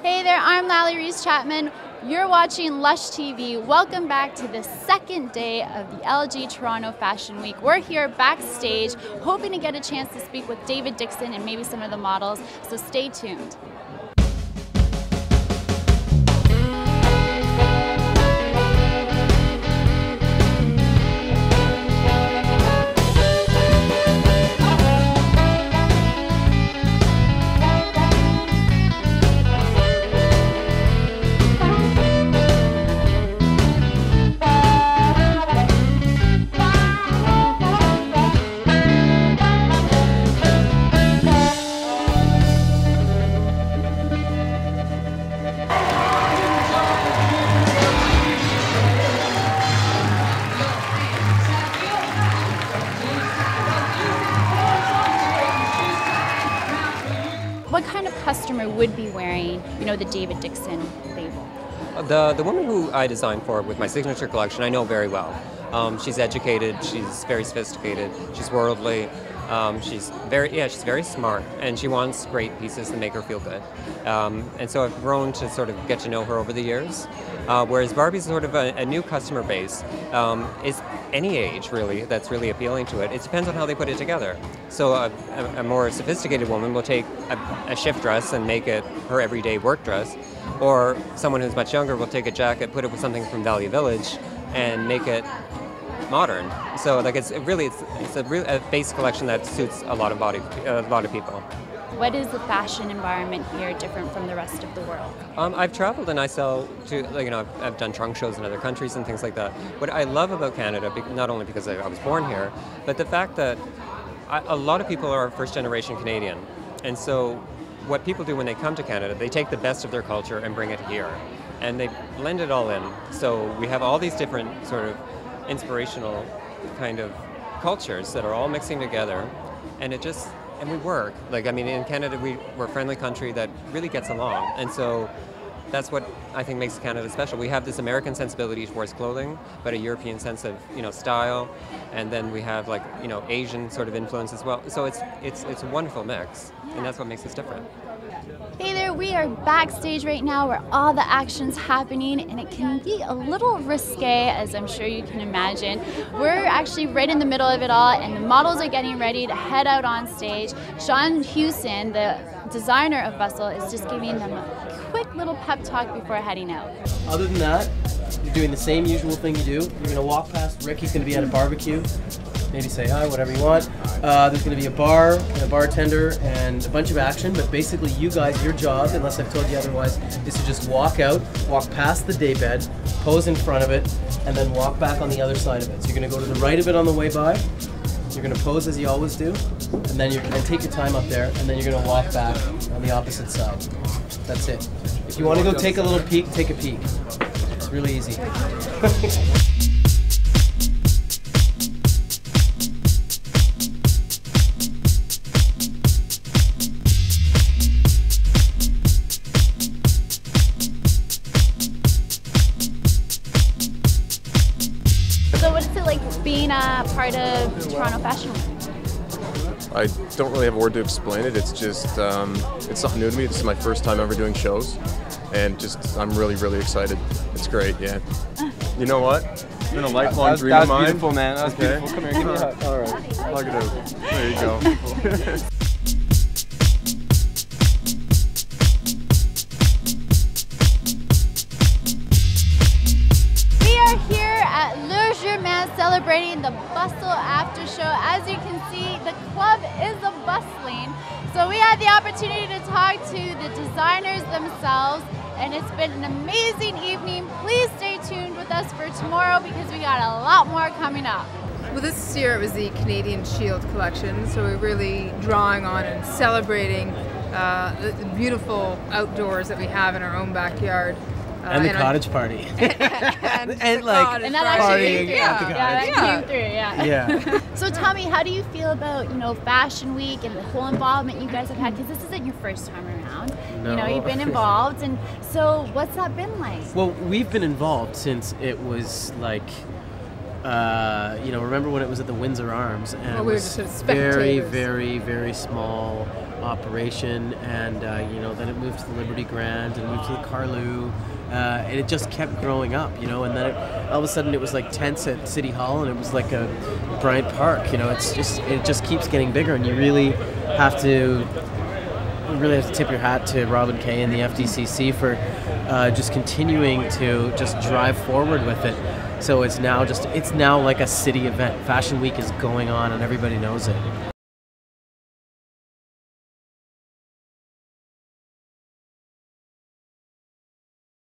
Hey there, I'm Lally Reese-Chapman. You're watching LUSH TV. Welcome back to the second day of the LG Toronto Fashion Week. We're here backstage, hoping to get a chance to speak with David Dixon and maybe some of the models, so stay tuned. What kind of customer would be wearing, the David Dixon label? The woman who I designed for with my signature collection, I know very well. She's educated, she's very sophisticated, she's worldly, she's very smart, and she wants great pieces that make her feel good. And so I've grown to sort of get to know her over the years. Whereas Barbie's sort of a new customer base. Is any age really that's really appealing to it. It depends on how they put it together. So a more sophisticated woman will take a shift dress and make it her everyday work dress, or someone who's much younger will take a jacket, put it with something from Value Village, and make it modern. So like it's a base collection that suits a lot of people. What is the fashion environment here different from the rest of the world? I've traveled and I sell to, I've done trunk shows in other countries and things like that. What I love about Canada, not only because I was born here, but the fact that a lot of people are first generation Canadian. And so what people do when they come to Canada, they take the best of their culture and bring it here. And they blend it all in. So we have all these different sort of inspirational kind of cultures that are all mixing together. And we work. In Canada, we're a friendly country that really gets along. And so that's what I think makes Canada special. We have this American sensibility towards clothing, but a European sense of, style. And then we have Asian sort of influence as well. So it's a wonderful mix. And that's what makes us different. Hey there, we are backstage right now where all the action's happening, and it can be a little risque, as I'm sure you can imagine. We're actually right in the middle of it all, and the models are getting ready to head out on stage. Sean Hewson, the designer of Bustle, is just giving them a quick little pep talk before heading out. Other than that, you're doing the same usual thing you do. You're going to walk past Rick, he's going to be at a barbecue. Maybe say hi, whatever you want. There's going to be a bar, and a bartender, and a bunch of action, but basically you guys, your job, unless I've told you otherwise, is to just walk out, walk past the daybed, pose in front of it, and then walk back on the other side of it. So you're going to go to the right of it on the way by, you're going to pose as you always do, and then take your time up there, and then you're going to walk back on the opposite side. That's it. If you want to go take a little peek, take a peek. It's really easy. So what's it like being a part of Toronto Fashion Week? I don't really have a word to explain it. It's just, it's something new to me. This is my first time ever doing shows, and I'm really, really excited. It's great, yeah. You know what? It's been a lifelong dream of mine. That was beautiful, man. That was beautiful. Come here, give me a hug. All right, hug it out. There you go. Celebrating the Bustle after show. As you can see, the club is bustling. So we had the opportunity to talk to the designers themselves, and it's been an amazing evening. Please stay tuned with us for tomorrow because we got a lot more coming up. Well, this year it was the Canadian Shield collection, so we're really drawing on and celebrating the beautiful outdoors that we have in our own backyard. And the cottage party. And that actually came through, yeah. So tell me, how do you feel about, Fashion Week and the whole involvement you guys have had? Because this isn't your first time around. No. You've been involved, and so what's that been like? Well, we've been involved since it was you know, remember when it was at the Windsor Arms, and Oh, it we were was just sort of very, spectators. very, very small operation, and you know, then it moved to the Liberty Grand and moved to the Carlu, and it just kept growing up, you know, and then all of a sudden it was like tents at City Hall, and it was like a Bryant Park, you know. It just keeps getting bigger, and you really have to tip your hat to Robin Kay and the FDCC for just continuing to just drive forward with it. So it's now like a city event. Fashion Week is going on, and everybody knows it.